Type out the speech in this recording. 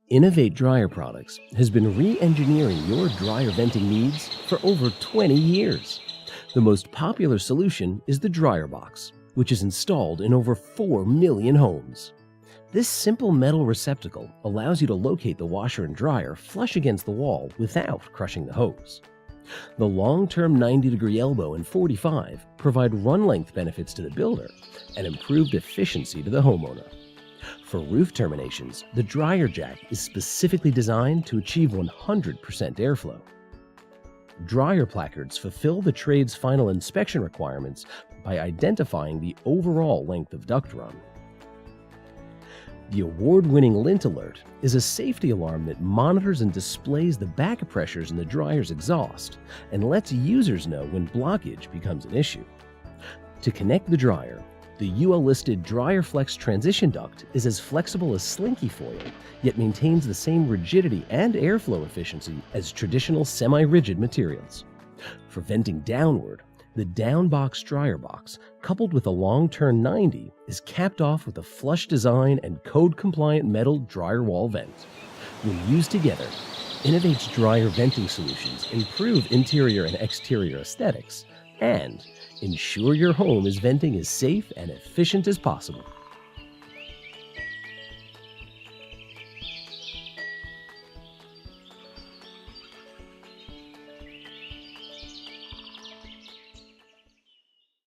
In-O-Vate dryer products has been re-engineering your dryer venting needs for over 20 years. The most popular solution is the dryer box, which is installed in over 4 million homes. This simple metal receptacle allows you to locate the washer and dryer flush against the wall without crushing the hose. The long-term 90-degree elbow and 45 provide run-length benefits to the builder and improved efficiency to the homeowner. For roof terminations, the dryer jack is specifically designed to achieve 100% airflow. Dryer placards fulfill the trade's final inspection requirements by identifying the overall length of duct run. The award-winning Lint Alert is a safety alarm that monitors and displays the back pressures in the dryer's exhaust and lets users know when blockage becomes an issue. To connect the dryer, the UL-listed Dryer Flex transition duct is as flexible as slinky foil, yet maintains the same rigidity and airflow efficiency as traditional semi-rigid materials. For venting downward, the downbox dryer box, coupled with a long-turn 90, is capped off with a flush design and code-compliant metal dryer wall vent. When used together, In-O-Vate's dryer venting solutions improve interior and exterior aesthetics and ensure your home is venting as safe and efficient as possible.